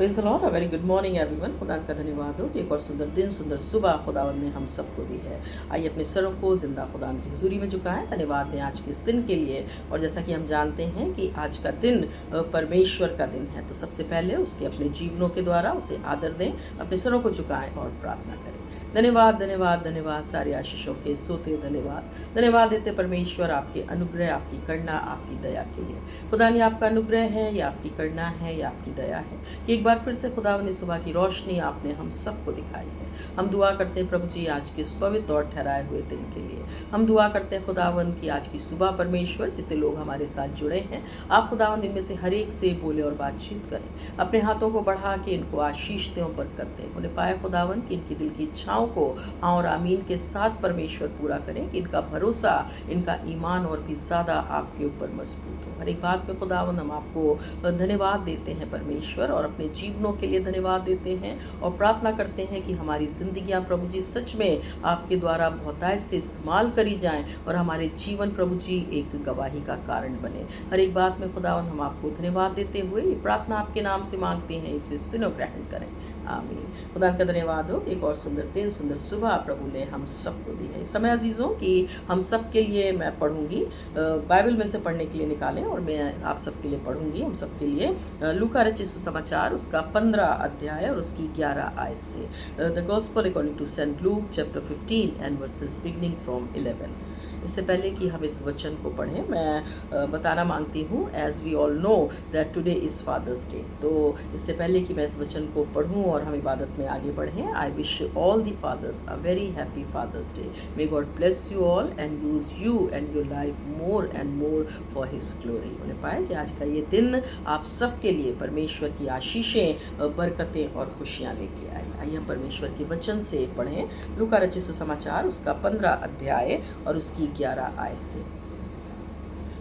Praise the Lord. A very good morning everyone. खुदा का धन्यवाद हो कि एक और सुंदर दिन, सुंदर सुबह खुदावंद ने हम सबको दी है। आइए अपने सरों को जिंदा खुदा की हुजूरी में झुकाएं, धन्यवाद दें आज के इस दिन के लिए। और जैसा कि हम जानते हैं कि आज का दिन परमेश्वर का दिन है, तो सबसे पहले उसके अपने जीवनों के द्वारा उसे आदर दें, अपने सरों को झुकाएं और प्रार्थना करें। धन्यवाद धन्यवाद धन्यवाद, सारे आशीषों के सोते धन्यवाद। धन्यवाद देते परमेश्वर आपके अनुग्रह, आपकी करुणा, आपकी दया के लिए। खुदा ने आपका अनुग्रह है या आपकी करुणा है या आपकी दया है कि एक बार फिर से खुदावन ने सुबह की रोशनी आपने हम सबको दिखाई है। हम दुआ करते हैं प्रभु जी आज के इस पवित्र और ठहराए हुए दिन के लिए। हम दुआ करते हैं खुदावन की आज की सुबह परमेश्वर जितने लोग हमारे साथ जुड़े हैं, आप खुदावन इनमें से हर एक से बोले और बातचीत करें। अपने हाथों को बढ़ा के इनको आशीष दें और बरकत दें। उन्हें पाए खुदावन कि इनकी दिल की इच्छाओं को हाँ और आमीन के साथ परमेश्वर पूरा करें, कि इनका भरोसा, इनका ईमान और भी ज़्यादा आपके ऊपर मजबूत हो। हर एक बात में खुदावन हम आपको धन्यवाद देते हैं परमेश्वर, और अपने जीवनों के लिए धन्यवाद देते हैं और प्रार्थना करते हैं कि हमारी ज़िंदगियां प्रभु जी सच में आपके द्वारा बहुतायत से इस्तेमाल करी जाएं और हमारे जीवन प्रभु जी एक गवाही का कारण बने। हर एक बात में खुदावन हम आपको धन्यवाद देते हुए ये प्रार्थना आपके नाम से मांगते हैं, इसे सुनो ग्रहण करें, आमीन। खुदा का धन्यवाद हो। एक और सुंदर दिन, सुंदर सुबह प्रभु ने हम सबको दी है। इस समय अजीज़ों कि हम सब के लिए मैं पढ़ूंगी, बाइबल में से पढ़ने के लिए निकालें और मैं आप सबके लिए पढ़ूंगी, हम सबके लिए लूका रचित सुसमाचार उसका 15 अध्याय और उसकी 11 आयत से। The gospel according to Saint Luke chapter 15 and verses beginning from 11। इससे पहले कि हम इस वचन को पढ़ें, मैं बताना मांगती हूँ, as we all know that today is father's day. तो इससे पहले कि मैं इस वचन को पढ़ूँ और हम इबादत में आगे बढ़ें, I wish all the fathers a very happy father's day. May God bless you all and use you and your life more and more for his glory. उन्हें पाए कि आज का ये दिन आप सबके लिए परमेश्वर की आशीषें, बरकतें और खुशियाँ लेके आए। आइए हम परमेश्वर के वचन से पढ़ें, लूका रचित सुसमाचार उसका 15 अध्याय और उसकी 11 आयत से।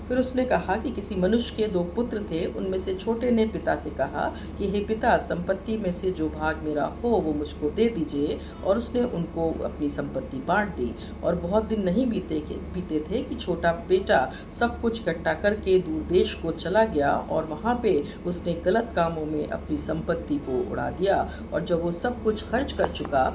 फिर उसने कहा कि किसी मनुष्य के 2 पुत्र थे। उनमें से छोटे ने पिता से कहा कि हे पिता, संपत्ति में से जो भाग मेरा हो वो मुझको दे दीजिए। और उसने उनको अपनी संपत्ति बांट दी। और बहुत दिन नहीं बीते थे कि छोटा बेटा सब कुछ इकट्ठा करके दूर देश को चला गया, और वहाँ पे उसने गलत कामों में अपनी संपत्ति को उड़ा दिया। और जब वो सब कुछ खर्च कर चुका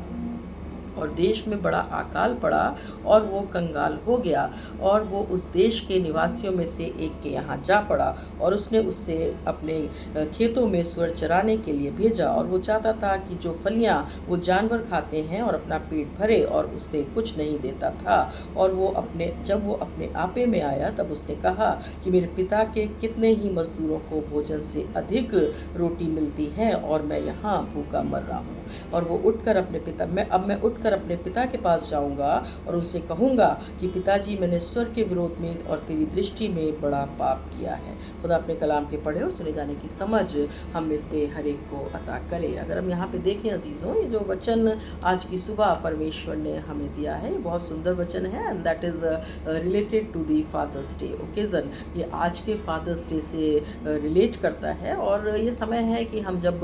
और देश में बड़ा अकाल पड़ा और वो कंगाल हो गया, और वो उस देश के निवासियों में से एक के यहाँ जा पड़ा, और उसने उससे अपने खेतों में सुअर चराने के लिए भेजा। और वो चाहता था कि जो फलियाँ वो जानवर खाते हैं और अपना पेट भरे, और उससे कुछ नहीं देता था। और जब वो अपने आपे में आया, तब उसने कहा कि मेरे पिता के कितने ही मजदूरों को भोजन से अधिक रोटी मिलती है, और मैं यहाँ भूखा मर रहा हूँ। और वो उठकर मैं उठकर अपने पिता के पास जाऊंगा और उनसे कहूंगा कि पिताजी, मैंने स्वर्ग के विरोध में और तेरी दृष्टि में बड़ा पाप किया है। खुदा अपने कलाम के पढ़े और सुने जाने की समझ हम में से हर एक को अता करे। अगर हम यहाँ पे देखें अजीज़ों, ये जो वचन आज की सुबह परमेश्वर ने हमें दिया है, ये बहुत सुंदर वचन है, and that is related to the father's day occasion. ये आज के फादर्स डे से रिलेट करता है। और ये समय है कि हम जब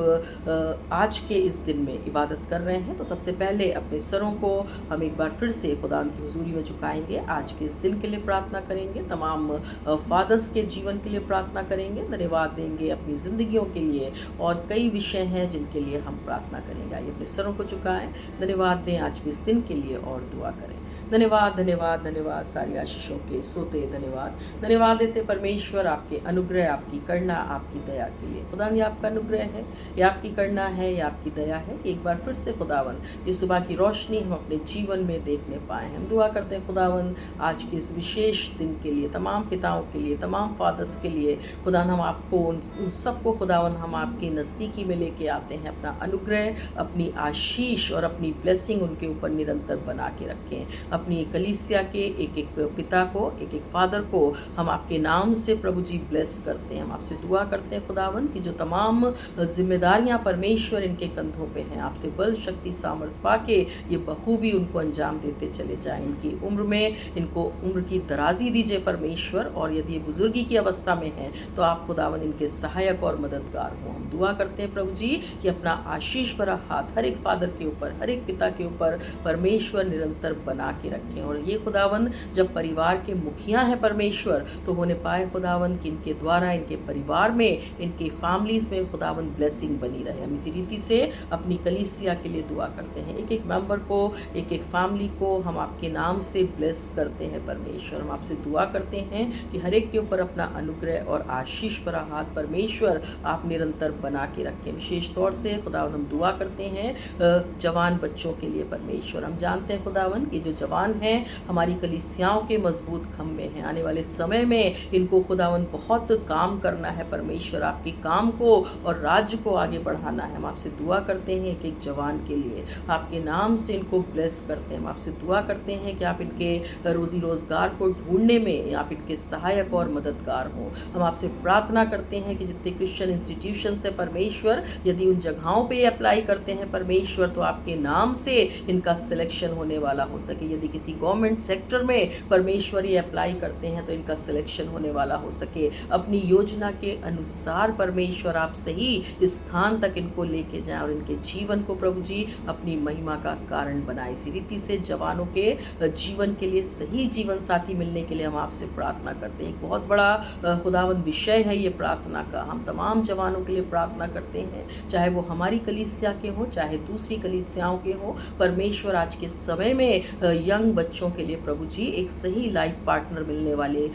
आज के इस दिन में इबादत कर रहे हैं, तो सबसे पहले अपने सरों को हम एक बार फिर से खुदा की हुजूरी में झुकाएंगे। आज के इस दिन के लिए प्रार्थना करेंगे, तमाम फादर्स के जीवन के लिए प्रार्थना करेंगे, धन्यवाद देंगे अपनी ज़िंदगियों के लिए, और कई विषय हैं जिनके लिए हम प्रार्थना करेंगे। आइए अपने सरों को झुकाएं, धन्यवाद दें आज के इस दिन के लिए और दुआ करें। धन्यवाद धन्यवाद धन्यवाद, सारी आशीषों के सोते धन्यवाद। धन्यवाद देते परमेश्वर आपके अनुग्रह, आपकी करुणा, आपकी दया के लिए। खुदा ने आपका अनुग्रह है या आपकी करुणा है या आपकी दया है कि एक बार फिर से खुदावन ये सुबह की रोशनी हम अपने जीवन में देखने पाए। हम दुआ करते हैं खुदावन आज के इस विशेष दिन के लिए, तमाम पिताओं के लिए, तमाम फादर्स के लिए। खुदा हम आपको उन सबको खुदावन हम आपके नज़दीकी में लेके आते हैं। अपना अनुग्रह, अपनी आशीष और अपनी ब्लेसिंग उनके ऊपर निरंतर बना के रखें। अपनी कलीसिया के एक एक पिता को, एक एक फादर को हम आपके नाम से प्रभु जी ब्लेस करते हैं। हम आपसे दुआ करते हैं खुदावन कि जो तमाम जिम्मेदारियां परमेश्वर इनके कंधों पे हैं, आपसे बल, शक्ति, सामर्थ पाके ये बखूबी उनको अंजाम देते चले जाएं। इनकी उम्र में इनको उम्र की दराजी दीजिए परमेश्वर, और यदि ये बुजुर्गी की अवस्था में हैं तो आप खुदावन इनके सहायक और मददगार हों। हम दुआ करते हैं प्रभु जी कि अपना आशीष भरा हाथ हर एक फादर के ऊपर, हर एक पिता के ऊपर परमेश्वर निरंतर बना के रखें। और ये खुदावन जब परिवार के मुखिया हैं परमेश्वर, तो होने पाए खुदावन कि इनके द्वारा इनके परिवार में, इनके फैमिलीज में खुदावन ब्लेसिंग बनी रहे। हम इसी रीति से अपनी कलीसिया के लिए दुआ करते हैं। एक एक मेंबर को, एक एक फैमिली को हम आपके नाम से ब्लेस करते हैं परमेश्वर। हम आपसे दुआ करते हैं कि हर एक के ऊपर अपना अनुग्रह और आशीष भरा हाथ परमेश्वर आप निरंतर बना के रखें। विशेष तौर से खुदावन हम दुआ करते हैं जवान बच्चों के लिए परमेश्वर। हम जानते हैं खुदावन कि जो जवान हैं हमारी कलीसियाओं के मजबूत खंभे हैं। आने वाले समय में इनको खुदावन बहुत काम करना है परमेश्वर, आपके काम को और राज्य को आगे बढ़ाना है। हम आपसे दुआ करते हैं एक एक जवान के लिए, आपके नाम से इनको ब्लेस करते हैं। हम आपसे दुआ करते हैं कि आप इनके रोजी रोजगार को ढूंढने में आप इनके सहायक और मददगार हों। हम आपसे प्रार्थना करते हैं कि जितने क्रिश्चियन इंस्टीट्यूशन से परमेश्वर, यदि उन जगहों पे अप्लाई करते हैं परमेश्वर, तो आपके नाम से इनका सिलेक्शन होने वाला हो सके। यदि किसी गवर्नमेंट सेक्टर में परमेश्वर ये अप्लाई करते हैं तो इनका सिलेक्शन होने वाला हो सके। अपनी योजना के अनुसार परमेश्वर आप सही स्थान तक इनको लेके जाएं और इनके जीवन को प्रभु जी अपनी महिमा का कारण बनाए। इसी रीति से जवानों के जीवन के लिए सही जीवन साथी मिलने के लिए हम आपसे प्रार्थना करते हैं। एक बहुत बड़ा खुदावंद विषय है ये प्रार्थना का। हम तमाम जवानों के लिए प्रार्थना करते हैं, चाहे वो हमारी कलीसिया के हों, चाहे दूसरी कलीसियाओं के हों। परमेश्वर आज के समय में यंग बच्चों के लिए प्रभु जी एक सही लाइफ पार्टनर मिलने वाले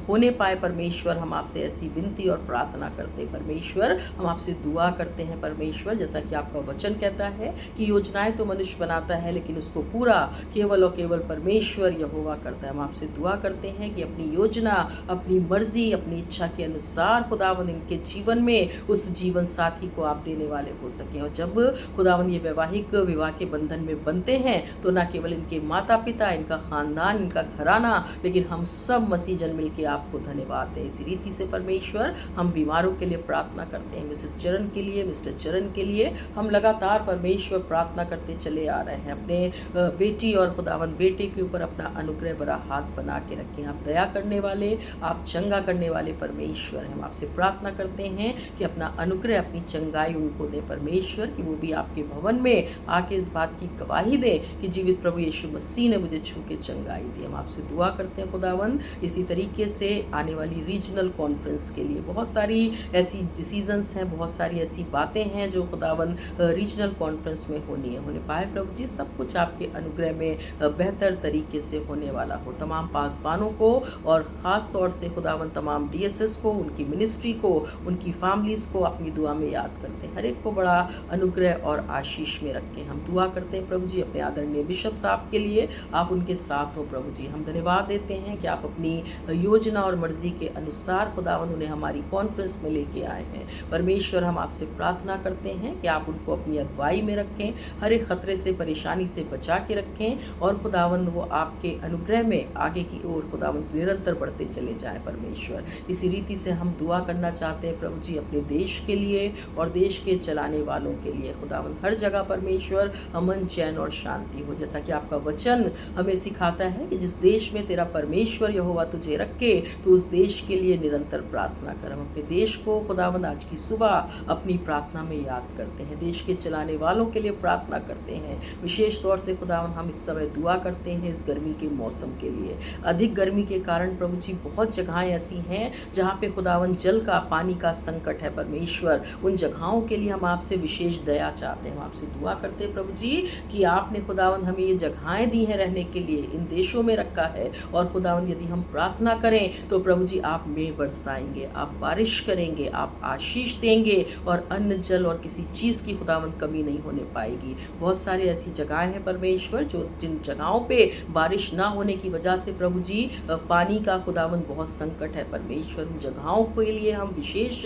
होने पाए परमेश्वर। हम आपसे ऐसी विनती और प्रार्थना करते हैं परमेश्वर। हम आपसे दुआ करते हैं परमेश्वर, जैसा कि आपका वचन कहता है कि योजनाएं तो मनुष्य बनाता है लेकिन उसको पूरा केवल और केवल परमेश्वर यहोवा करता है। हम आपसे दुआ करते हैं कि अपनी योजना, अपनी मर्जी, अपनी इच्छा के अनुसार खुदावंद इनके जीवन में उस जीवन साथी को आप देने वाले हो सकें। और जब खुदावंद ये वैवाहिक विवाह के बंधन में बनते हैं तो न केवल इनके माता पिता, इनका खानदान, इनका घराना, लेकिन हम सब मसीह जन मिल के आपको धन्यवाद दें। इसी रीति से परमेश्वर हम बीमारों के लिए प्रार्थना करते हैं। मिसेस चरण के लिए, मिस्टर चरण के लिए हम लगातार परमेश्वर प्रार्थना करते चले आ रहे हैं। अपने बेटी और खुदावंद बेटे के ऊपर अपना अनुग्रह भरा हाथ बना के रखें। आप दया करने वाले, आप चंगा करने वाले परमेश्वर हैं। हम आपसे प्रार्थना करते हैं कि अपना अनुग्रह, अपनी चंगाई उनको दें परमेश्वर, कि वो भी आपके भवन में आके इस बात की गवाही दें कि जीवित प्रभु यीशु मसीह ने मुझे छू के चंगाई दी। हम आपसे दुआ करते हैं खुदावंद इसी तरीके से आने वाली रीजनल कॉन्फ्रेंस के लिए। बहुत सारी ऐसी डिसीजंस हैं, बहुत सारी ऐसी बातें हैं जो खुदावंद रीजनल कॉन्फ्रेंस में होनी है। होने पाए प्रभु जी सब कुछ आपके अनुग्रह में बेहतर तरीके से होने वाला हो। तमाम पासबानों को और ख़ास तौर से खुदावंद तमाम DSS को, उनकी मिनिस्ट्री को, उनकी फैमिलीज़ को अपनी दुआ में याद करते हैं। हर एक को बड़ा अनुग्रह और आशीष में रखें। हम दुआ करते हैं प्रभु जी अपने आदरणीय बिशप साहब के लिए, आप उनके साथ हो प्रभु जी। हम धन्यवाद देते हैं कि आप अपनी योजना और मर्जी के अनुसार खुदावंद उन्हें हमारी कॉन्फ्रेंस में लेके आए हैं। परमेश्वर हम आपसे प्रार्थना करते हैं कि आप उनको अपनी अगुवाई में रखें, हर एक खतरे से, परेशानी से बचा के रखें और खुदावंद वो आपके अनुग्रह में आगे की ओर खुदावंद निरंतर बढ़ते चले जाएं परमेश्वर। इसी रीति से हम दुआ करना चाहते हैं प्रभु जी अपने देश के लिए और देश के चलाने वालों के लिए। खुदावंद हर जगह परमेश्वर अमन, चैन और शांति हो, जैसा कि आपका वचन हमें सिखाता है कि जिस देश में तेरा परमेश्वर यहोवा तुझे रखे तो उस देश के लिए निरंतर प्रार्थना कर। हम अपने देश को खुदावंद आज की सुबह अपनी प्रार्थना में याद करते हैं। देश के चलाने वालों के लिए प्रार्थना करते हैं। विशेष तौर से खुदावंद हम इस समय दुआ करते हैं इस गर्मी के मौसम के लिए। अधिक गर्मी के कारण प्रभु जी बहुत जगहें ऐसी हैं जहाँ पे खुदावंद जल का, पानी का संकट है परमेश्वर। उन जगहों के लिए हम आपसे विशेष दया चाहते हैं। हम आपसे दुआ करते हैं प्रभु जी कि आपने खुदावंद हमें ये जगहें दी हैं रहने के लिए, इन देशों में रखा है। और खुदावंद यदि हम प्रार्थना करें तो प्रभु जी आप में बरसाएंगे, आप बारिश करेंगे, आप आशीष देंगे और अन्न, जल और किसी चीज़ की खुदावंद कमी नहीं होने पाएगी। बहुत सारी ऐसी जगहें हैं परमेश्वर जो जिन जगहों पे बारिश ना होने की वजह से प्रभु जी पानी का खुदावंद बहुत संकट है परमेश्वर। उन जगहों के लिए हम विशेष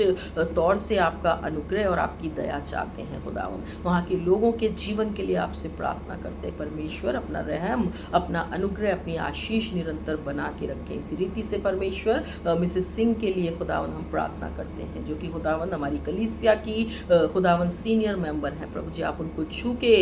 तौर से आपका अनुग्रह और आपकी दया चाहते हैं खुदावंद। वहाँ के लोगों के जीवन के लिए आपसे प्रार्थना करते हैं परमेश्वर, अपना रहम, अपना अनुग्रह, अपनी आशीष निरंतर बना के रखें। इसी रीति से परमेश्वर मिसेस सिंह के लिए खुदावंद हम प्रार्थना करते हैं, जो कि खुदावंद हमारी कलीसिया की खुदावंद सीनियर मेंबर है। प्रभु जी आप उनको छू के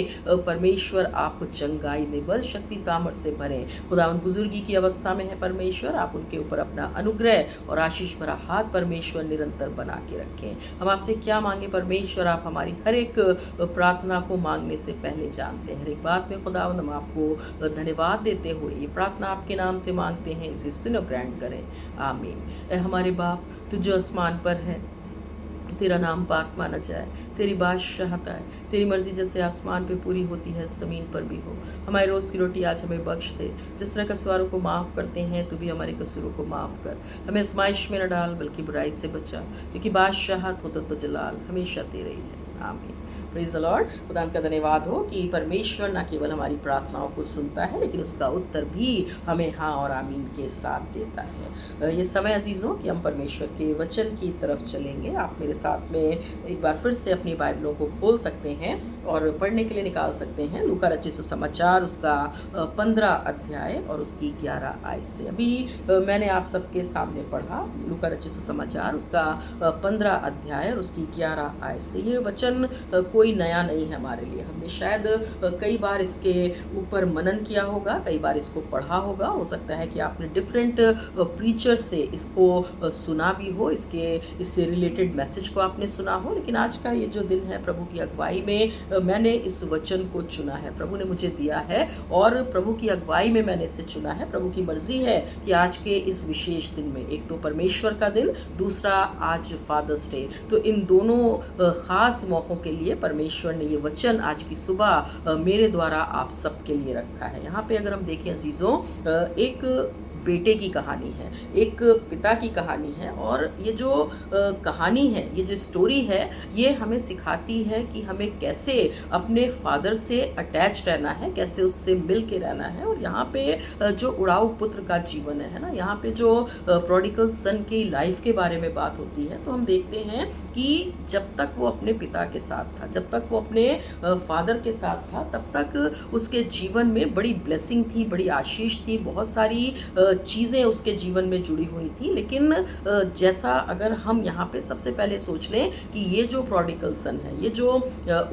परमेश्वर आप चंगाई दे, बल, शक्ति, सामर्थ्य से भरें। खुदावंद बुजुर्गी की अवस्था में है परमेश्वर, आप उनके ऊपर अपना अनुग्रह और आशीष भरा हाथ परमेश्वर निरंतर बना के रखें। हम आपसे क्या मांगे परमेश्वर, आप हमारी हर एक प्रार्थना को मांगने से पहले जानते हैं। हर एक बात में खुदावंद हम आपको धन्यवाद देते हुए ये प्रार्थना आपके नाम से मांगते हैं, इसे सुनो, ग्रांट करें, आमीन। ए हमारे बाप, तू जो आसमान पर है, तेरा नाम पाक माना जाए, तेरी बादशाहत आए, तेरी मर्जी जैसे आसमान पे पूरी होती है ज़मीन पर भी हो। हमारी रोज़ की रोटी आज हमें बख्श दे, जिस तरह कसूरों को माफ़ करते हैं तू भी हमारे कसूरों को माफ़ कर। हमें आजमाइश में न डाल बल्कि बुराई से बचा, क्योंकि बादशाहत हो तो जलाल हमेशा तेरे ही है, आमीन। Praise the Lord. खुदा का धन्यवाद हो कि परमेश्वर न केवल हमारी प्रार्थनाओं को सुनता है लेकिन उसका उत्तर भी हमें हाँ और आमीन के साथ देता है। ये समय अजीज़ों कि हम परमेश्वर के वचन की तरफ चलेंगे। आप मेरे साथ में एक बार फिर से अपनी बाइबलों को खोल सकते हैं और पढ़ने के लिए निकाल सकते हैं लूका रचित सुसमाचार उसका 15 अध्याय और उसकी 11 आयत से। अभी मैंने आप सबके सामने पढ़ा लूका रचित सुसमाचार उसका 15 अध्याय और उसकी 11 आयत से। ये वचन कोई नया नहीं है हमारे लिए, हमने शायद कई बार इसके ऊपर मनन किया होगा, कई बार इसको पढ़ा होगा। हो सकता है कि आपने डिफरेंट प्रीचर से इसको सुना भी हो, इससे रिलेटेड मैसेज को आपने सुना हो, लेकिन आज का ये जो दिन है प्रभु की अगुवाई में मैंने इस वचन को चुना है, प्रभु ने मुझे दिया है और प्रभु की अगुवाई में मैंने इसे चुना है। प्रभु की मर्जी है कि आज के इस विशेष दिन में, एक तो परमेश्वर का दिन, दूसरा आज फादर्स डे, तो इन दोनों ख़ास मौक़ों के लिए परमेश्वर ने ये वचन आज की सुबह मेरे द्वारा आप सबके लिए रखा है। यहाँ पे अगर हम देखें अजीज़ों, एक बेटे की कहानी है, एक पिता की कहानी है, और ये जो कहानी है, ये जो स्टोरी है, ये हमें सिखाती है कि हमें कैसे अपने फादर से अटैच रहना है, कैसे उससे मिल के रहना है। और यहाँ पे जो उड़ाऊ पुत्र का जीवन है ना, यहाँ पे जो प्रोडिगल सन की लाइफ के बारे में बात होती है, तो हम देखते हैं कि जब तक वो अपने पिता के साथ था, जब तक वो अपने फादर के साथ था, तब तक उसके जीवन में बड़ी ब्लेसिंग थी, बड़ी आशीष थी, बहुत सारी चीज़ें उसके जीवन में जुड़ी हुई थी। लेकिन जैसा अगर हम यहाँ पे सबसे पहले सोच लें कि ये जो प्रोडिगल सन है, ये जो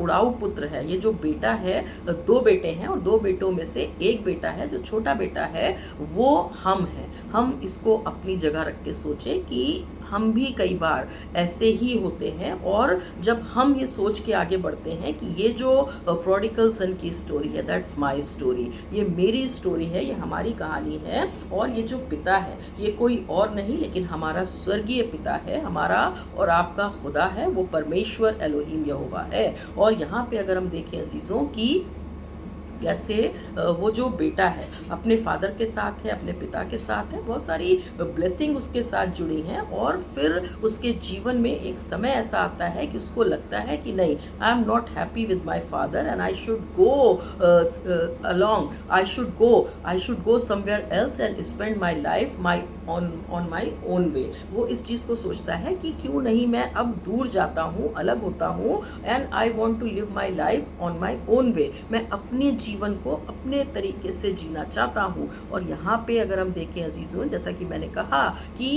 उड़ाऊ पुत्र है, ये जो बेटा है, 2 बेटे हैं और 2 बेटों में से एक बेटा है, जो छोटा बेटा है वो हम हैं। हम इसको अपनी जगह रख के सोचें कि हम भी कई बार ऐसे ही होते हैं, और जब हम ये सोच के आगे बढ़ते हैं कि ये जो प्रोडिगल सन की स्टोरी है, दैट्स माय स्टोरी, ये मेरी स्टोरी है, ये हमारी कहानी है, और ये जो पिता है ये कोई और नहीं लेकिन हमारा स्वर्गीय पिता है, हमारा और आपका खुदा है, वो परमेश्वर एलोहीम यहोवा है। और यहाँ पे अगर हम देखें अजीज़ों की कैसे वो जो बेटा है अपने फादर के साथ है, अपने पिता के साथ है, बहुत सारी ब्लेसिंग उसके साथ जुड़ी हैं, और फिर उसके जीवन में एक समय ऐसा आता है कि उसको लगता है कि नहीं, I am not happy with my father and I should go along, I should go somewhere else and spend my life on my own वे। वो इस चीज़ को सोचता है कि क्यों नहीं मैं अब दूर जाता हूँ, अलग होता हूँ, and I want to live my life on my own way, मैं अपने जीवन को अपने तरीके से जीना चाहता हूँ। और यहाँ पे अगर हम देखें अजीज़ों, जैसा कि मैंने कहा कि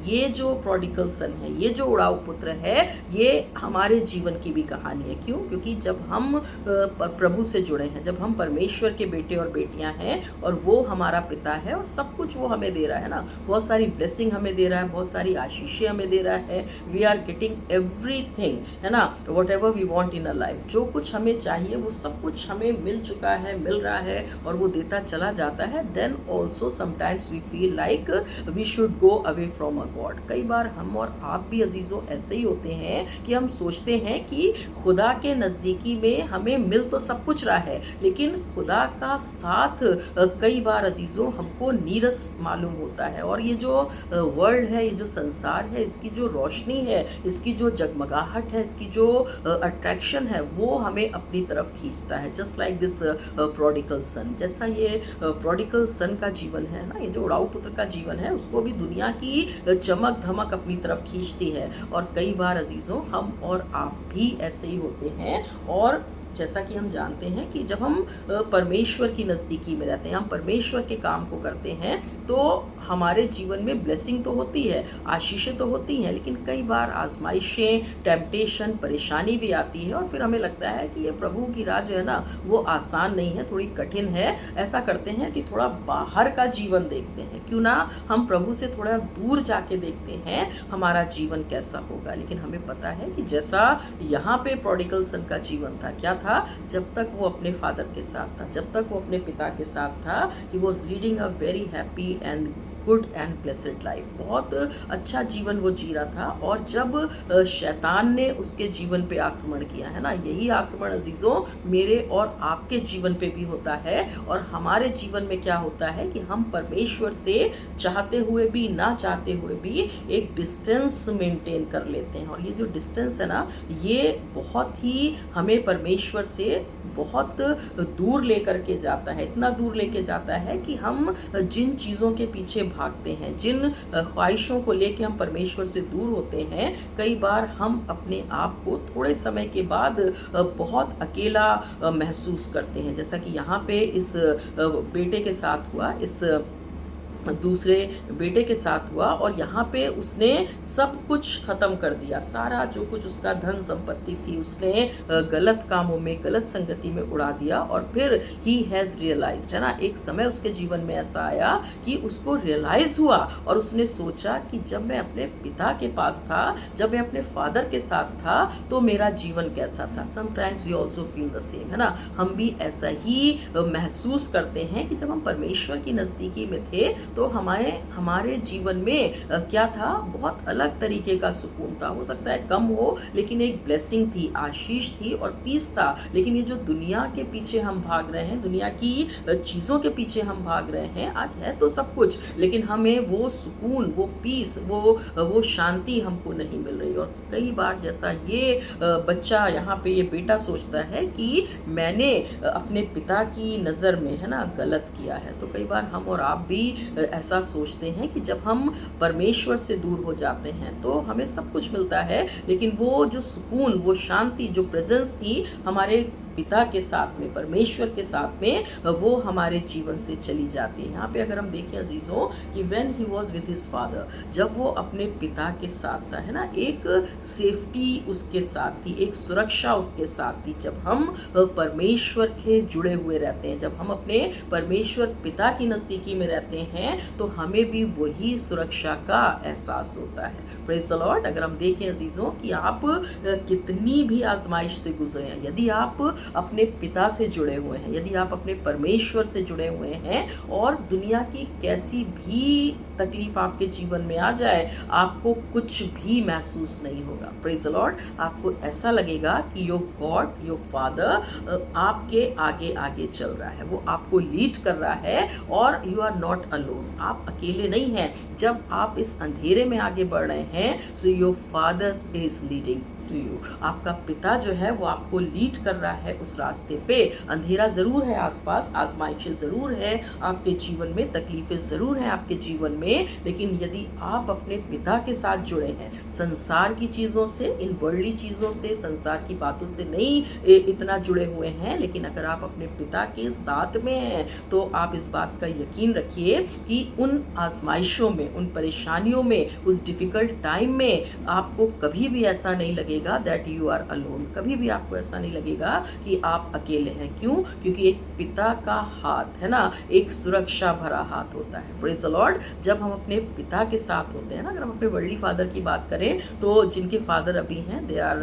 ये जो प्रोडिगल सन है, ये जो उड़ाऊ पुत्र है, ये हमारे जीवन की भी कहानी है। क्यों? क्योंकि जब हम प्रभु से जुड़े हैं, जब हम परमेश्वर के बेटे और बेटियां हैं और वो हमारा पिता है और सब कुछ वो हमें दे रहा है ना, बहुत सारी ब्लेसिंग हमें दे रहा है, बहुत सारी आशीषें हमें दे रहा है, वी आर गेटिंग एवरीथिंग, है ना, whatever we want in a life, जो कुछ हमें चाहिए वो सब कुछ हमें मिल चुका है, मिल रहा है, और वो देता चला जाता है। Then also sometimes we feel like we should go away from a God. कई बार हम और आप भी अजीज़ों ऐसे ही होते हैं कि हम सोचते हैं कि खुदा के नज़दीकी में हमें मिल तो सब कुछ रहा है, लेकिन खुदा का साथ कई बार अजीज़ों हमको नीरस मालूम होता है। और ये जो वर्ल्ड है, ये जो संसार है, इसकी जो रोशनी है, इसकी जो जगमगाहट है, इसकी जो अट्रैक्शन है, वो हमें अपनी तरफ खींचता है। जस्ट लाइक दिस प्रोडिगल सन, जैसा ये प्रोडिगल सन का जीवन है ना, ये जो उड़ाऊ पुत्र का जीवन है, उसको भी दुनिया की चमक धमक अपनी तरफ खींचती है। और कई बार अजीज़ों हम और आप भी ऐसे ही होते हैं। और जैसा कि हम जानते हैं कि जब हम परमेश्वर की नज़दीकी में रहते हैं, हम परमेश्वर के काम को करते हैं, तो हमारे जीवन में ब्लेसिंग तो होती है, आशीषें तो होती हैं, लेकिन कई बार आजमाइशें, टेम्पटेशन, परेशानी भी आती है, और फिर हमें लगता है कि ये प्रभु की राह जो है ना, वो आसान नहीं है, थोड़ी कठिन है। ऐसा करते हैं कि थोड़ा बाहर का जीवन देखते हैं, क्यों ना हम प्रभु से थोड़ा दूर जाके देखते हैं हमारा जीवन कैसा होगा। लेकिन हमें पता है कि जैसा यहाँ पे प्रोडिगल सन का जीवन था, क्या था? जब तक वो अपने फादर के साथ था, जब तक वो अपने पिता के साथ था। He was leading a very happy and good and blessed life. बहुत अच्छा जीवन वो जी रहा था। और जब शैतान ने उसके जीवन पे आक्रमण किया, है ना, यही आक्रमण अजीज़ों मेरे और आपके जीवन पे भी होता है। और हमारे जीवन में क्या होता है कि हम परमेश्वर से चाहते हुए भी ना चाहते हुए भी एक डिस्टेंस मेंटेन कर लेते हैं। और ये जो डिस्टेंस है ना, ये बहुत ही हमें परमेश्वर से बहुत दूर लेकर के जाता है। इतना दूर लेके जाता है कि हम जिन चीज़ों के पीछे भागते हैं, जिन ख्वाहिशों को लेके हम परमेश्वर से दूर होते हैं, कई बार हम अपने आप को थोड़े समय के बाद बहुत अकेला महसूस करते हैं। जैसा कि यहाँ पे इस बेटे के साथ हुआ, इस दूसरे बेटे के साथ हुआ। और यहाँ पे उसने सब कुछ ख़त्म कर दिया, सारा जो कुछ उसका धन संपत्ति थी उसने गलत कामों में, गलत संगति में उड़ा दिया। और फिर ही हैज़ रियलाइज्ड, है ना, एक समय उसके जीवन में ऐसा आया कि उसको रियलाइज़ हुआ और उसने सोचा कि जब मैं अपने पिता के पास था, जब मैं अपने फादर के साथ था, तो मेरा जीवन कैसा था। Sometimes we also feel the same, है ना, हम भी ऐसा ही महसूस करते हैं कि जब हम परमेश्वर की नज़दीकी में थे तो हमारे जीवन में क्या था, बहुत अलग तरीके का सुकून था। हो सकता है कम हो, लेकिन एक ब्लेसिंग थी, आशीष थी और पीस था। लेकिन ये जो दुनिया के पीछे हम भाग रहे हैं, दुनिया की चीज़ों के पीछे हम भाग रहे हैं, आज है तो सब कुछ, लेकिन हमें वो सुकून, वो पीस, वो शांति हमको नहीं मिल रही। और कई बार जैसा ये बच्चा यहाँ पे, ये बेटा सोचता है कि मैंने अपने पिता की नज़र में, है ना, गलत किया है। तो कई बार हम और आप भी ऐसा सोचते हैं कि जब हम परमेश्वर से दूर हो जाते हैं तो हमें सब कुछ मिलता है, लेकिन वो जो सुकून, वो शांति, जो प्रेजेंस थी हमारे पिता के साथ में, परमेश्वर के साथ में, वो हमारे जीवन से चली जाती है। यहाँ पे अगर हम देखें अजीज़ों कि when he was with his father, जब वो अपने पिता के साथ था, है ना, एक सेफ्टी उसके साथ थी, एक सुरक्षा उसके साथ थी। जब हम परमेश्वर के जुड़े हुए रहते हैं, जब हम अपने परमेश्वर पिता की नज़दीकी में रहते हैं, तो हमें भी वही सुरक्षा का एहसास होता है। Praise the Lord. अगर हम देखें अजीज़ों कि आप कितनी भी आजमाइश से गुजरे हैं, यदि आप अपने पिता से जुड़े हुए हैं, यदि आप अपने परमेश्वर से जुड़े हुए हैं, और दुनिया की कैसी भी तकलीफ आपके जीवन में आ जाए, आपको कुछ भी महसूस नहीं होगा। Praise the Lord. आपको ऐसा लगेगा कि योर गॉड, योर फादर आपके आगे आगे चल रहा है, वो आपको लीड कर रहा है, और यू आर नॉट अलोन, आप अकेले नहीं हैं। जब आप इस अंधेरे में आगे बढ़ रहे हैं, so your father is leading to you. आपका पिता जो है वो आपको लीड कर रहा है उस रास्ते पे। अंधेरा ज़रूर है आसपास, आजमाइशें ज़रूर है आपके जीवन में, तकलीफ़ें ज़रूर हैं आपके जीवन में, लेकिन यदि आप अपने पिता के साथ जुड़े हैं, संसार की चीज़ों से, इन वर्ल्डली चीज़ों से, संसार की बातों से नहीं इतना जुड़े हुए हैं, लेकिन अगर आप अपने पिता के साथ में हैं, तो आप इस बात का यकीन रखिए कि उन आजमाइशों में, उन परेशानियों में, उस डिफ़िकल्ट टाइम में आपको कभी भी ऐसा नहीं लगेगा दैट यू आर अलोन। कभी भी आपको ऐसा नहीं लगेगा कि आप अकेले हैं। क्यों? क्योंकि एक पिता का हाथ, है ना, एक सुरक्षा भरा हाथ होता है। Praise the Lord. जब हम अपने पिता के साथ होते हैं ना, अगर हम अपने वर्ल्डली फादर की बात करें, तो जिनके फादर अभी हैं, दे आर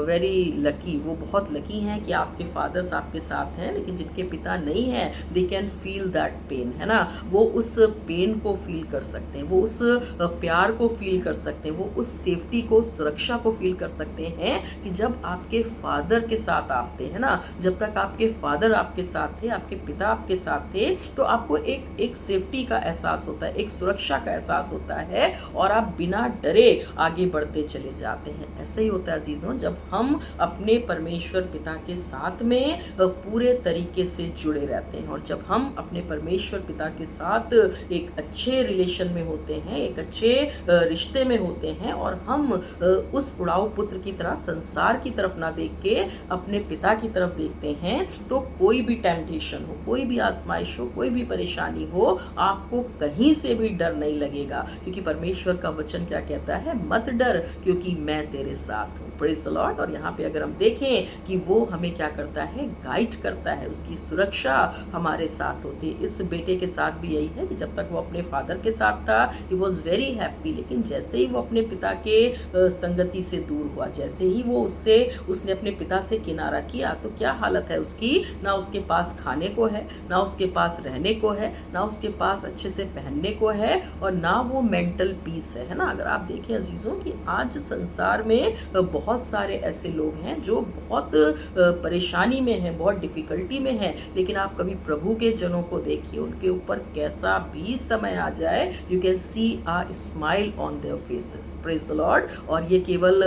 वेरी लकी, वो बहुत लकी हैं कि आपके फादर्स आपके साथ हैं। लेकिन जिनके पिता नहीं हैं, they can feel that pain, है ना, वो उस पेन को फील कर सकते हैं, वो उस प्यार को फील कर सकते हैं, वो उस सेफ्टी को, सुरक्षा को फील कर सकते हैं कि जब आपके फादर के साथ आप थे, है ना, जब तक आपके फादर आपके साथ थे, आपके पिता आपके साथ थे, तो आपको एक सेफ्टी का एहसास होता है, एक सुरक्षा का एहसास होता है, और आप बिना डरे आगे बढ़ते चले जाते हैं। ऐसे ही होता है अजीज़ों, जब हम अपने परमेश्वर पिता के साथ में पूरे तरीके से जुड़े रहते हैं, और जब हम अपने परमेश्वर पिता के साथ एक अच्छे रिलेशन में होते हैं, एक अच्छे रिश्ते में होते हैं, और हम उस उड़ाऊ पुत्र की तरह संसार की तरफ ना देख के अपने पिता की तरफ देखते हैं, तो कोई भी टेम्पटेशन हो, कोई भी आजमाइश हो, कोई भी परेशानी हो, आपको कहीं से भी डर नहीं लगेगा। क्योंकि परमेश्वर का वचन क्या कहता है? मत डर, क्योंकि मैं तेरे साथ हूँ। Praise the Lord. और यहाँ पे अगर हम देखें कि वो हमें क्या करता है, गाइड करता है, उसकी सुरक्षा हमारे साथ होती है। इस बेटे के साथ भी यही है कि जब तक वो अपने फादर के साथ था, ही वॉज वेरी हैप्पी, लेकिन जैसे ही वो अपने पिता के संगति से दूर हुआ, जैसे ही वो उसने अपने पिता से किनारा किया, तो क्या हालत है उसकी, ना उसके पास खाने को है, ना उसके पास रहने को है, ना उसके पास अच्छे से पहनने को है, और ना वो मेंटल पीस है ना। अगर आप देखें अजीज़ों कि आज संसार में बहुत सारे ऐसे लोग हैं जो बहुत परेशानी में हैं, बहुत डिफ़िकल्टी में हैं, लेकिन आप कभी प्रभु के जनों को देखिए, उनके ऊपर कैसा भी समय आ जाए, you can see a smile on their faces, praise the Lord. और ये केवल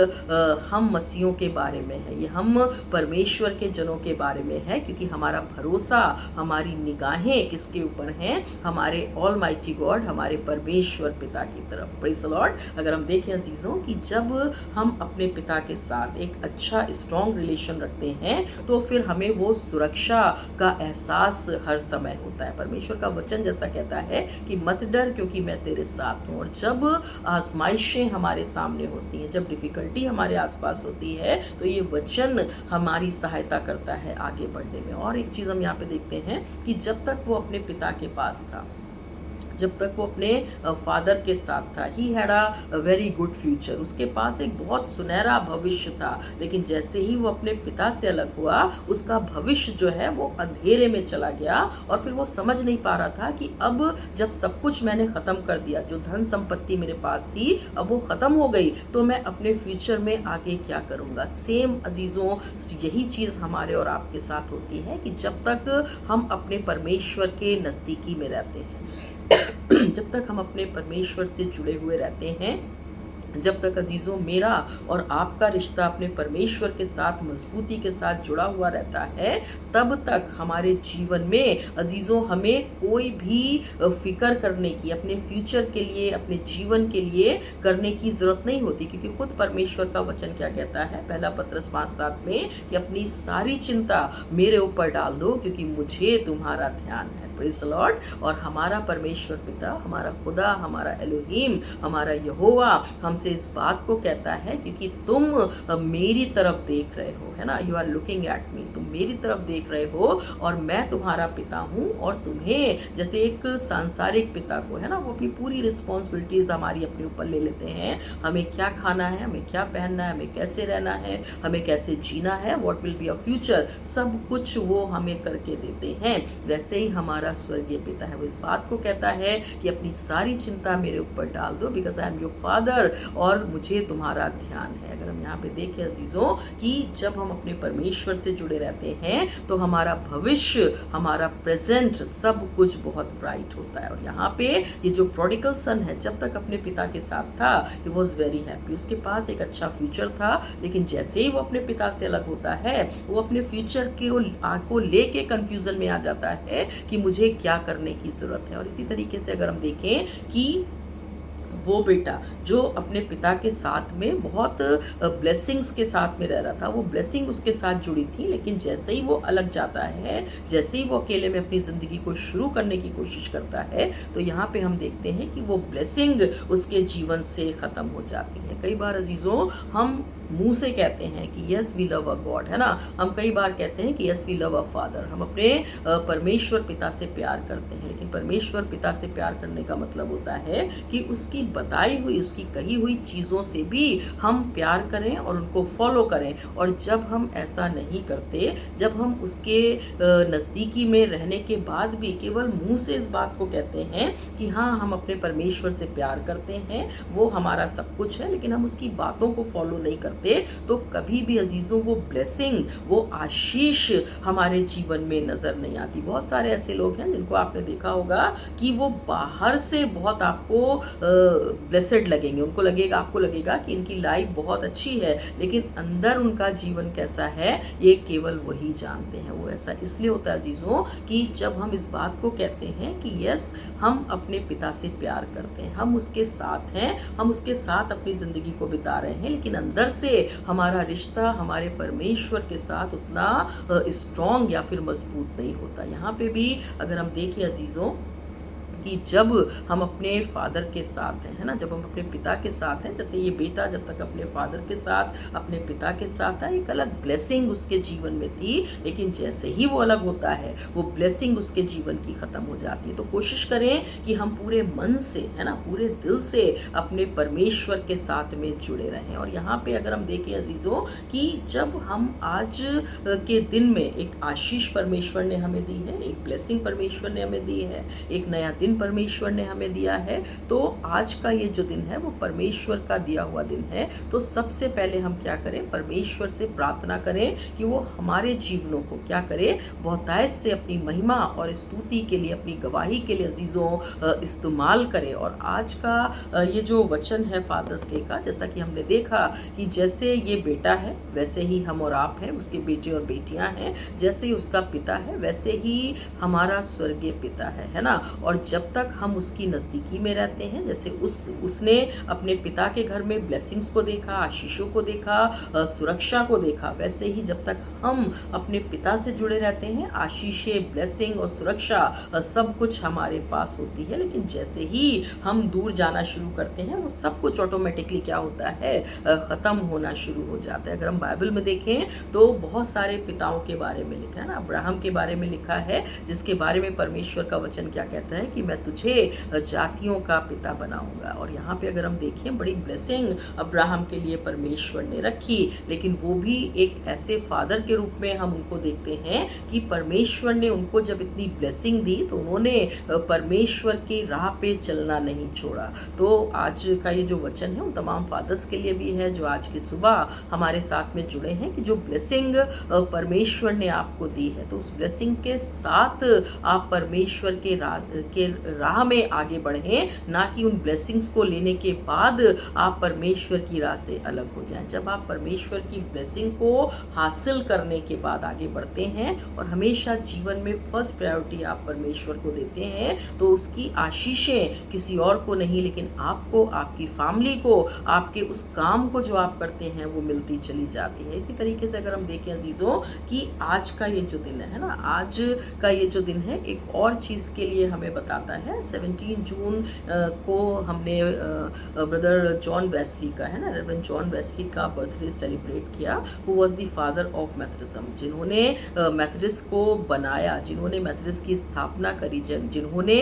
हम मसीहों के बारे में है, ये हम परमेश्वर के जनों के बारे में है, क्योंकि हमारा भरोसा, हमारी निगाहें किसके ऊपर हैं, हमारे ऑलमाइटी गॉड, हमारे परमेश्वर पिता की तरफ, प्रेज द लॉर्ड। अगर हम देखें अजीज़ों कि जब हम अपने पिता के साथ एक अच्छा स्ट्रॉन्ग रिलेशन रखते हैं, तो फिर हमें वो सुरक्षा का एहसास हर समय होता है। परमेश्वर का वचन जैसा कहता है कि मत डर, क्योंकि मैं तेरे साथ हूँ। और जब आजमाइशें हमारे सामने होती हैं, जब डिफ़िकल्टी हमारे आसपास होती है, तो ये वचन हमारी सहायता करता है आगे बढ़ने में। और एक चीज़ हम यहाँ पे देखते हैं कि जब तक वो अपने पिता के पास था, जब तक वो अपने फादर के साथ था, he had a very good future, उसके पास एक बहुत सुनहरा भविष्य था। लेकिन जैसे ही वो अपने पिता से अलग हुआ, उसका भविष्य जो है वो अंधेरे में चला गया, और फिर वो समझ नहीं पा रहा था कि अब जब सब कुछ मैंने ख़त्म कर दिया, जो धन संपत्ति मेरे पास थी अब वो ख़त्म हो गई, तो मैं अपने फ्यूचर में आगे क्या करूँगा। सेम अजीज़ों, यही चीज़ हमारे और आपके साथ होती है कि जब तक हम अपने परमेश्वर के नज़दीकी में रहते हैं, जब तक हम अपने परमेश्वर से जुड़े हुए रहते हैं, जब तक अजीज़ों मेरा और आपका रिश्ता अपने परमेश्वर के साथ मजबूती के साथ जुड़ा हुआ रहता है, तब तक हमारे जीवन में अजीज़ों हमें कोई भी फ़िक्र करने की, अपने फ्यूचर के लिए, अपने जीवन के लिए करने की ज़रूरत नहीं होती। क्योंकि खुद परमेश्वर का वचन क्या कहता है, पहला पत्रस 5:7 में, कि अपनी सारी चिंता मेरे ऊपर डाल दो, क्योंकि मुझे तुम्हारा ध्यान है, प्रेज़ द लॉर्ड। और हमारा परमेश्वर पिता, हमारा खुदा, हमारा एलोहीम, हमारा यहोवा हमसे इस बात को कहता है, क्योंकि तुम मेरी तरफ देख रहे हो, है ना, you are looking at me, तुम मेरी तरफ देख रहे हो, और मैं तुम्हारा पिता हूँ। और तुम्हें जैसे एक सांसारिक पिता को, है ना, वो अपनी पूरी रिस्पॉन्सिबिलिटीज़ हमारी अपने ऊपर ले लेते हैं, हमें क्या खाना है, हमें क्या पहनना है, हमें कैसे रहना है, हमें कैसे जीना है, what will be a future, सब कुछ वो हमें करके देते हैं। वैसे ही हमारा स्वर्गीय पिता है, वो इस बात को कहता है कि अपनी सारी चिंता मेरे ऊपर डाल दो, because I am your father, और मुझे तुम्हारा ध्यान है। अगर हम यहाँ पे देखें अजीज़ों कि जब हम अपने परमेश्वर से जुड़े रहते हैं, तो हमारा भविष्य, हमारा प्रेजेंट, सब कुछ बहुत ब्राइट होता है। और यहाँ पे ये जो प्रोडिगल सन है, जब तक अपने पिता के साथ था, ही वॉज वेरी हैप्पी, उसके पास एक अच्छा फ्यूचर था। लेकिन जैसे ही वो अपने पिता से अलग होता है, वो अपने फ्यूचर को लेके कंफ्यूजन में आ जाता है कि मुझे क्या करने की ज़रूरत है। और इसी तरीके से अगर हम देखें कि वो बेटा जो अपने पिता के साथ में बहुत ब्लेसिंग्स के साथ में रह रहा था, वो ब्लेसिंग उसके साथ जुड़ी थी, लेकिन जैसे ही वो अलग जाता है, जैसे ही वो अकेले में अपनी ज़िंदगी को शुरू करने की कोशिश करता है, तो यहाँ पे हम देखते हैं कि वो ब्लेसिंग उसके जीवन से ख़त्म हो जाती है। कई बार अजीज़ों हम मुंह से कहते हैं कि yes we love a God, है ना, हम कई बार कहते हैं कि yes we love a father, हम अपने परमेश्वर पिता से प्यार करते हैं। लेकिन परमेश्वर पिता से प्यार करने का मतलब होता है कि उसकी बताई हुई, उसकी कही हुई चीज़ों से भी हम प्यार करें और उनको फॉलो करें। और जब हम ऐसा नहीं करते, जब हम उसके नज़दीकी में रहने के बाद भी केवल मुंह से इस बात को कहते हैं कि हाँ हम अपने परमेश्वर से प्यार करते हैं, वो हमारा सब कुछ है, लेकिन हम उसकी बातों को फॉलो नहीं करते, तो कभी भी अजीज़ों वो ब्लेसिंग, वो आशीष हमारे जीवन में नज़र नहीं आती। बहुत सारे ऐसे लोग हैं जिनको आपने देखा होगा कि वो बाहर से बहुत आपको ब्लेसेड लगेंगे, उनको लगेगा, आपको लगेगा कि इनकी लाइफ बहुत अच्छी है, लेकिन अंदर उनका जीवन कैसा है ये केवल वही जानते हैं। वो ऐसा इसलिए होता है अजीज़ों कि जब हम इस बात को कहते हैं कि यस हम अपने पिता से प्यार करते हैं, हम उसके साथ हैं, हम उसके साथ अपनी ज़िंदगी को बिता रहे हैं, लेकिन अंदर से हमारा रिश्ता हमारे परमेश्वर के साथ उतना स्ट्रॉन्ग या फिर मजबूत नहीं होता। यहाँ पे भी अगर हम देखें अजीज़ों कि जब हम अपने फादर के साथ हैं, है ना, जब हम अपने पिता के साथ हैं, जैसे ये बेटा जब तक अपने फादर के साथ, अपने पिता के साथ था, एक अलग ब्लेसिंग उसके जीवन में थी, लेकिन जैसे ही वो अलग होता है वो ब्लेसिंग उसके जीवन की ख़त्म हो जाती है। तो कोशिश करें कि हम पूरे मन से, है ना, पूरे दिल से अपने परमेश्वर के साथ में जुड़े रहें। और यहाँ पे अगर हम देखें अजीज़ों कि जब हम आज के दिन में एक आशीष परमेश्वर ने हमें दी है, एक ब्लेसिंग परमेश्वर ने हमें दी है, एक नया दिन परमेश्वर ने हमें दिया है, तो आज का ये जो दिन है वो परमेश्वर का दिया हुआ दिन है। तो सबसे पहले हम क्या करें, परमेश्वर से प्रार्थना करें कि वो हमारे जीवनों को क्या करे, बहुतायत से अपनी महिमा और स्तुति के लिए, अपनी गवाही के लिए अजीज़ों इस्तेमाल करें। और आज का ये जो वचन है फादर्स डे का, जैसा कि हमने देखा कि जैसे ये बेटा है वैसे ही हम और आप हैं, उसके बेटे और बेटियां हैं, जैसे ही उसका पिता है वैसे ही हमारा स्वर्गीय पिता है ना। और जब तक हम उसकी नज़दीकी में रहते हैं, जैसे उसने अपने पिता के घर में ब्लेसिंग्स को देखा, आशीषों को देखा, सुरक्षा को देखा, वैसे ही जब तक हम अपने पिता से जुड़े रहते हैं, आशीषें, ब्लेसिंग और सुरक्षा सब कुछ हमारे पास होती है। लेकिन जैसे ही हम दूर जाना शुरू करते हैं वो सब कुछ ऑटोमेटिकली क्या होता है, ख़त्म होना शुरू हो जाता है। अगर हम बाइबल में देखें तो बहुत सारे पिताओं के बारे में लिखा है ना, अब्राहम के बारे में लिखा है, जिसके बारे में परमेश्वर का वचन क्या कहता है कि मैं तुझे जातियों का पिता बनाऊंगा। और यहाँ पे अगर हम देखें बड़ी ब्लेसिंग अब्राहम के लिए परमेश्वर ने रखी, लेकिन वो भी एक ऐसे फादर के रूप में हम उनको देखते हैं कि परमेश्वर ने उनको जब इतनी ब्लेसिंग दी तो उन्होंने परमेश्वर की राह पे चलना नहीं छोड़ा। तो आज का ये जो वचन है उन तमाम फादर्स के लिए भी है जो आज की सुबह हमारे साथ में जुड़े हैं, कि जो ब्लेसिंग परमेश्वर ने आपको दी है तो उस ब्लेसिंग के साथ आप परमेश्वर के राह में आगे बढ़ें, ना कि उन ब्लेसिंग्स को लेने के बाद आप परमेश्वर की राह से अलग हो जाएं। जब आप परमेश्वर की ब्लेसिंग को हासिल करने के बाद आगे बढ़ते हैं और हमेशा जीवन में फर्स्ट प्रायोरिटी आप परमेश्वर को देते हैं, तो उसकी आशीषें किसी और को नहीं लेकिन आपको, आपकी फैमिली को, आपके उस काम को जो आप करते हैं वो मिलती चली जाती है। इसी तरीके से अगर हम देखें अजीज़ों कि आज का ये जो दिन है ना, आज का ये जो दिन है एक और चीज़ के लिए हमें बताता है। 17 जून को हमने ब्रदर जॉन वेस्ली का, है ना, रेवरेंड जॉन वेस्ली का बर्थडे सेलिब्रेट किया, who was the father of methodism, जिन्होंने मेथडिस्ट को बनाया, जिन्होंने मेथडिस्ट की स्थापना करी, जिन्होंने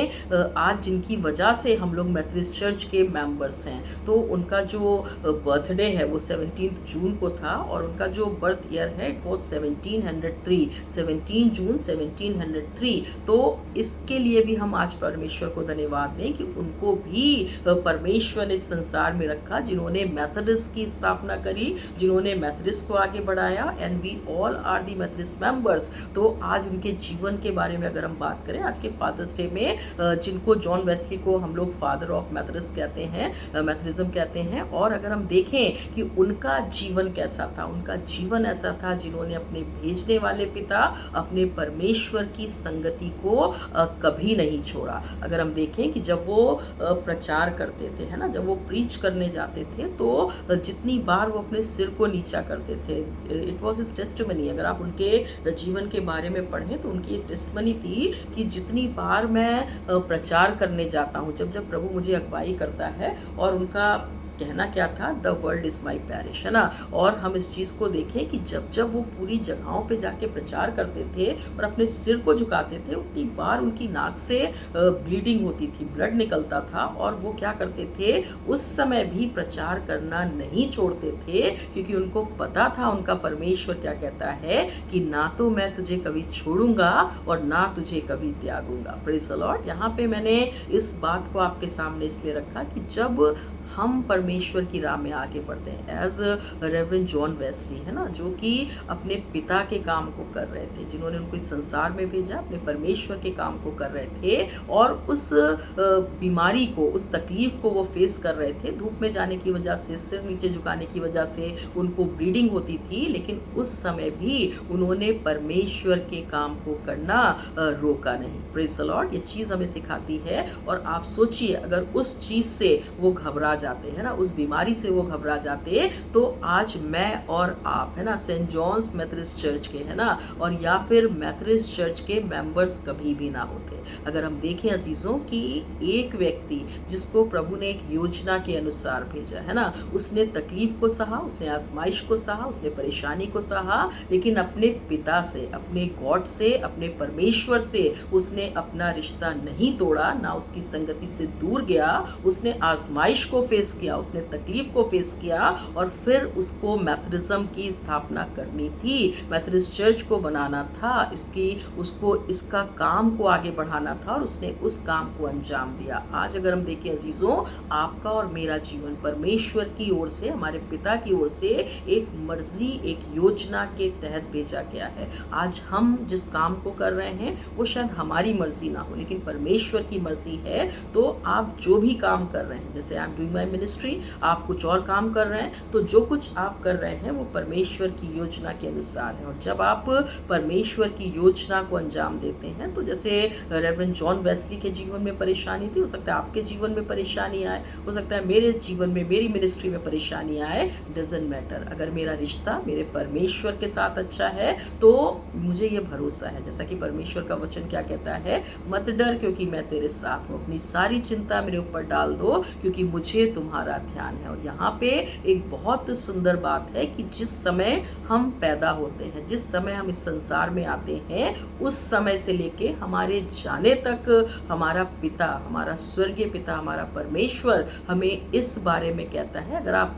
आज जिनकी वजह से हम लोग मेथडिस्ट चर्च के मेंबर्स हैं। तो उनका जो बर्थडे है वो 17 जून को था और उनका जो बर्थ ईयर है इट वॉज 1703, 17 जून 1703। तो इसके लिए भी हम आज परमेश्वर को धन्यवाद दें कि उनको भी परमेश्वर ने इस संसार में रखा, जिन्होंने मेथडिस्ट की स्थापना करी, जिन्होंने मेथडिस्ट को आगे बढ़ाया, and we all are the Methodist members. तो आज उनके जीवन के बारे में अगर हम बात करें, आज के फादर्स डे में जिनको जॉन वेस्ली को हम लोग फादर ऑफ मेथडिस्ट कहते हैं, मेथडिज्म कहते हैं, और अगर हम देखें कि उनका जीवन कैसा था, उनका जीवन ऐसा था जिन्होंने अपने भेजने वाले पिता, अपने परमेश्वर की संगति को कभी नहीं छोड़ा। अगर हम देखें कि जब वो प्रचार करते थे, है ना, जब वो प्रीच करने जाते थे तो जितनी बार वो अपने सिर को नीचा करते थे, इट वॉज हिज टेस्टिमनी। अगर आप उनके जीवन के बारे में पढ़ें तो उनकी टेस्टिमनी थी कि जितनी बार मैं प्रचार करने जाता हूँ, जब जब प्रभु मुझे अगुवाई करता है, और उनका कहना क्या था, the world is my parish, है ना। और हम इस चीज़ को देखें कि जब जब वो पूरी जगहों पे जाके प्रचार करते थे और अपने सिर को झुकाते थे, उतनी बार उनकी नाक से ब्लीडिंग होती थी, ब्लड निकलता था, और वो क्या करते थे, उस समय भी प्रचार करना नहीं छोड़ते थे, क्योंकि उनको पता था उनका परमेश्वर क्या कहता है कि ना तो मैं तुझे कभी छोड़ूंगा और ना तुझे कभी त्यागूंगा। Praise the Lord. यहाँ पे मैंने इस बात को आपके सामने इसलिए रखा कि जब हम परमेश्वर की राह में आगे बढ़ते हैं, एज रेवरेंड जॉन वेस्ली, है ना, जो कि अपने पिता के काम को कर रहे थे, जिन्होंने उनको इस संसार में भेजा, अपने परमेश्वर के काम को कर रहे थे, और उस बीमारी को, उस तकलीफ को वो फेस कर रहे थे। धूप में जाने की वजह से, सिर नीचे झुकाने की वजह से उनको ब्लीडिंग होती थी, लेकिन उस समय भी उन्होंने परमेश्वर के काम को करना रोका नहीं। Praise the Lord. ये चीज़ हमें सिखाती है। और आप सोचिए, अगर उस चीज़ से वो घबरा घबरा जाते हैं ना, उस बीमारी से वो घबरा जाते, तो आज मैं और आप है ना सेंट जॉन्स मेथोडिस्ट चर्च के है ना, और या फिर मेथोडिस्ट चर्च के मेंबर्स कभी भी ना होते। अगर हम देखें अजीज़ों कि एक व्यक्ति जिसको प्रभु ने एक योजना के अनुसार भेजा है ना, उसने तकलीफ को सहा, उसने आजमाइश को सहा, उसने परेशानी को सहा, लेकिन अपने पिता से, अपने गॉड से, अपने परमेश्वर से उसने अपना रिश्ता नहीं तोड़ा, ना उसकी संगति से दूर गया। उसने आजमाइश को फेस किया, उसने तकलीफ को फेस किया, और फिर उसको मेथोडिज्म की स्थापना करनी थी, मेथोडिस्ट चर्च को बनाना था, उसको इसका काम को आगे बढ़ाना था, और उसने उस काम को अंजाम दिया। आज अगर हम देखें अजीजों, आपका और मेरा जीवन परमेश्वर की ओर से, हमारे पिता की ओर से एक मर्जी, एक योजना के तहत भेजा गया है। आज हम जिस काम को कर रहे हैं वो शायद हमारी मर्जी ना हो, लेकिन परमेश्वर की मर्जी है। तो आप जो भी काम कर रहे हैं, जैसे I am doing my ministry, आप कुछ और काम कर रहे हैं, तो जो कुछ आप कर रहे हैं वो परमेश्वर की योजना के अनुसार है। और जब आप परमेश्वर की योजना को अंजाम देते हैं, तो जैसे रेवरेंड जॉन वेस्ली के जीवन में परेशानी थी, हो सकता है आपके जीवन में परेशानी आए, हो सकता है मेरे जीवन में, मेरी मिनिस्ट्री में परेशानी आए, डजंट मैटर। अगर मेरा रिश्ता मेरे परमेश्वर के साथ अच्छा है तो मुझे ये भरोसा है, जैसा कि परमेश्वर का वचन क्या कहता है, मत डर क्योंकि मैं तेरे साथ हूँ, अपनी सारी चिंता मेरे ऊपर डाल दो क्योंकि मुझे तुम्हारा ध्यान है। और यहाँ पे एक बहुत सुंदर बात है कि जिस समय हम पैदा होते हैं, जिस समय हम इस संसार में आते हैं, उस समय से लेके हमारे जाने तक हमारा पिता, हमारा स्वर्गीय पिता, हमारा परमेश्वर हमें इस बारे में कहता है। अगर आप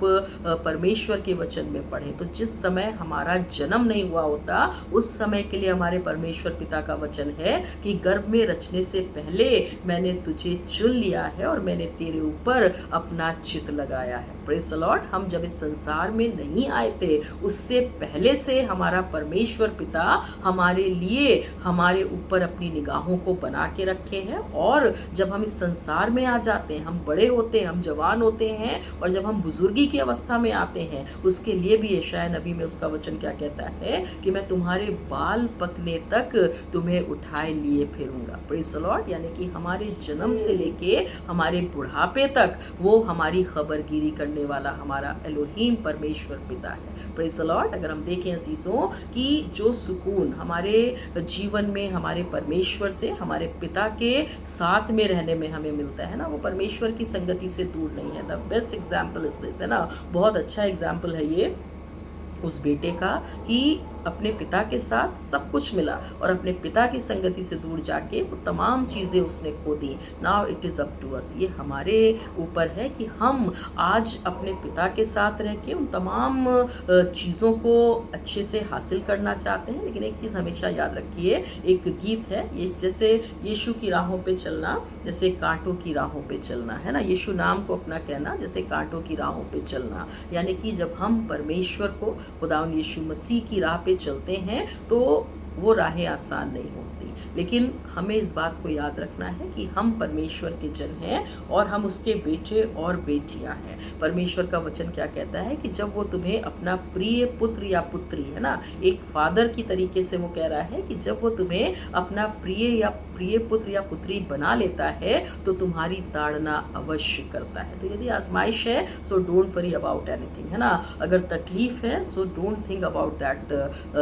परमेश्वर के वचन में पढ़ें तो जिस समय हमारा जन्म नहीं हुआ होता, उस समय के लिए हमारे परमेश्वर पिता का वचन है कि गर्भ में रचने से पहले मैंने तुझे चुन लिया है और मैंने तेरे ऊपर अपना चित्त लगाया है। Praise the Lord. हम जब इस संसार में नहीं आए थे, उससे पहले से हमारा परमेश्वर पिता हमारे लिए, हमारे ऊपर अपनी निगाहों को बना के रखे हैं। और जब हम इस संसार में आ जाते हैं, हम बड़े होते हैं, हम जवान होते हैं, और जब हम बुजुर्गी की अवस्था में आते हैं, उसके लिए भी यशायाह नबी में उसका वचन क्या कहता है कि मैं तुम्हारे बाल पकने तक तुम्हें उठाए लिए फिरूंगा। Praise the Lord. यानी कि हमारे जन्म से लेके हमारे बुढ़ापे तक वो हमारी खबरगिरी करने वाला हमारा एलोहीम परमेश्वर पिता है। Praise the Lord. अगर हम देखें अजीजों कि जो सुकून हमारे जीवन में हमारे परमेश्वर से, हमारे पिता के साथ में रहने में हमें मिलता है ना, वो परमेश्वर की संगति से दूर नहीं है। The best example is this, है ना, बहुत अच्छा एग्जाम्पल है ये उस बेटे का कि अपने पिता के साथ सब कुछ मिला और अपने पिता की संगति से दूर जाके वो तमाम चीज़ें उसने खो दी। Now it is up to us. ये हमारे ऊपर है कि हम आज अपने पिता के साथ रह के उन तमाम चीज़ों को अच्छे से हासिल करना चाहते हैं। लेकिन एक चीज़ हमेशा याद रखिए, एक गीत है ये, जैसे यीशु की राहों पे चलना जैसे कांटों की राहों पे चलना, है ना, यीशु नाम को अपना कहना जैसे कांटों की राहों पे चलना। यानी कि जब हम परमेश्वर को, खुदावंद यीशु मसीह की राह पे चलते हैं तो वो राहें आसान नहीं होती, लेकिन हमें इस बात को याद रखना है कि हम परमेश्वर के जन हैं और हम उसके बेटे और बेटियां हैं। परमेश्वर का वचन क्या कहता है कि जब वो तुम्हें अपना प्रिय पुत्र या पुत्री, है ना, एक फादर की तरीके से वो कह रहा है कि जब वो तुम्हें अपना प्रिय पुत्र या पुत्री बना लेता है तो तुम्हारी ताड़ना अवश्य करता है। तो यदि आजमाइश है so don't worry about anything, है ना, अगर तकलीफ है so don't think about that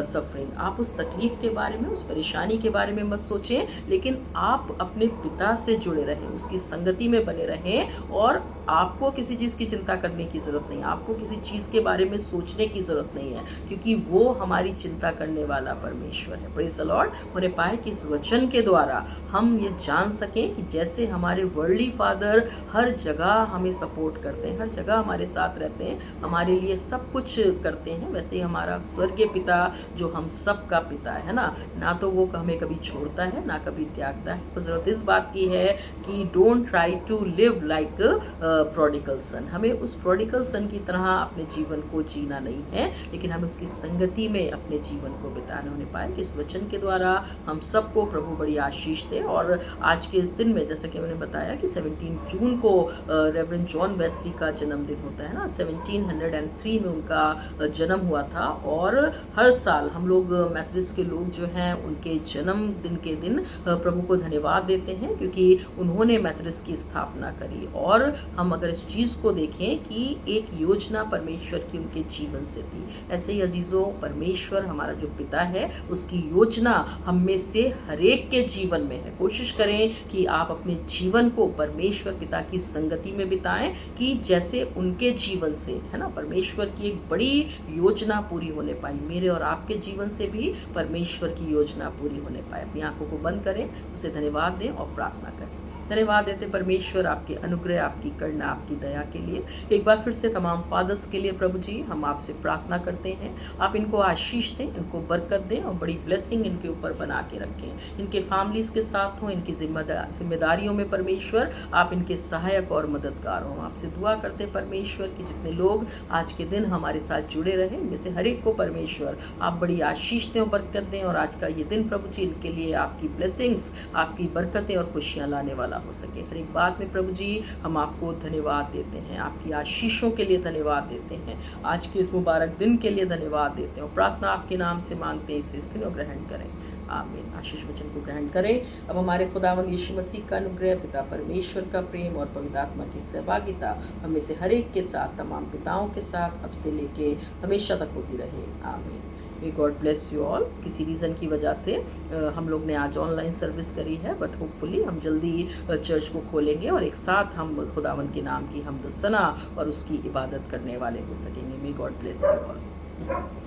suffering. आप उस तकलीफ के बारे में, उस परेशानी के बारे में मत सोचें, लेकिन आप अपने पिता से जुड़े रहें, उसकी संगति में बने रहें। और आपको किसी चीज़ की चिंता करने की ज़रूरत नहीं, आपको किसी चीज़ के बारे में सोचने की ज़रूरत नहीं है, क्योंकि वो हमारी चिंता करने वाला परमेश्वर है। Praise the Lord. होने पाए कि इस वचन के द्वारा हम ये जान सकें कि जैसे हमारे वर्ल्डली फादर हर जगह हमें सपोर्ट करते हैं, हर जगह हमारे साथ रहते हैं, हमारे लिए सब कुछ करते हैं, वैसे ही हमारा स्वर्गीय पिता जो हम सब का पिता है ना तो वो हमें कभी छोड़ता है ना कभी त्यागता है। तो ज़रूरत इस बात की है कि don't try to live like prodigal son. हमें उस प्रोडिगल सन की तरह अपने जीवन को जीना नहीं है, लेकिन हमें उसकी संगति में अपने जीवन को बिताना। होने पाए कि इस वचन के द्वारा हम सबको प्रभु बड़ी आशीष दे। और आज के इस दिन में जैसे कि मैंने बताया कि 17 जून को रेवरेंड जॉन वेस्ली का जन्मदिन होता है ना, 1703 में उनका जन्म हुआ था। और हर साल हम लोग मेथोडिस्ट के लोग जो हैं उनके जन्मदिन के दिन प्रभु को धन्यवाद देते हैं, क्योंकि उन्होंने मेथोडिस्ट की स्थापना करी। और हम अगर इस चीज़ को देखें कि एक योजना परमेश्वर की उनके जीवन से थी। ऐसे ही अजीज़ों, परमेश्वर हमारा जो पिता है उसकी योजना हम में से हरेक के जीवन में है। कोशिश करें कि आप अपने जीवन को परमेश्वर पिता की संगति में बिताएं कि जैसे उनके जीवन से, है ना, परमेश्वर की एक बड़ी योजना पूरी होने पाई। मेरे और आपके जीवन से भी परमेश्वर की योजना पूरी होने पाए। अपनी आंखों को बंद करें, उसे धन्यवाद दें और प्रार्थना करें। धन्यवाद देते परमेश्वर आपके अनुग्रह, आपकी करुणा, आपकी दया के लिए। एक बार फिर से तमाम फादर्स के लिए प्रभु जी हम आपसे प्रार्थना करते हैं, आप इनको आशीष दें, इनको बरकत दें और बड़ी ब्लेसिंग इनके ऊपर बना के रखें। इनके फैमिलीज़ के साथ हों, इनकी जिम्मेदारियों में परमेश्वर आप इनके सहायक और मददगार हों। आपसे दुआ करते परमेश्वर कि जितने लोग आज के दिन हमारे साथ जुड़े रहे, इनमें से हर एक को परमेश्वर आप बड़ी आशीष दें और बरकत दें, और आज का ये दिन प्रभु जी इनके लिए आपकी ब्लेसिंग्स, आपकी बरकतें और खुशियाँ लाने वाला हो सके। हर एक बात में प्रभु जी हम आपको धन्यवाद देते हैं, आपकी आशीषों के लिए धन्यवाद देते हैं, आज के इस मुबारक दिन के लिए धन्यवाद देते हैं और प्रार्थना आपके नाम से मांगते हैं, इसे सुनो, ग्रहण करें। आमीन। आशीष वचन को ग्रहण करें। अब हमारे खुदावंद यीशु मसीह का अनुग्रह, पिता परमेश्वर का प्रेम और पवित्र आत्मा की सहभागिता हमें से हर एक के साथ, तमाम पिताओं के साथ अब से लेके हमेशा तक होती रहे। आमीन। मे गॉड ब्लेस यू ऑल। किसी रीज़न की वजह से हम लोग ने आज ऑनलाइन सर्विस करी है, बट होपफुली हम जल्दी चर्च को खोलेंगे और एक साथ हम खुदावंद के नाम की हमदो सना और उसकी इबादत करने वाले हो सकेंगे। मे गॉड ब्लेस यू ऑल।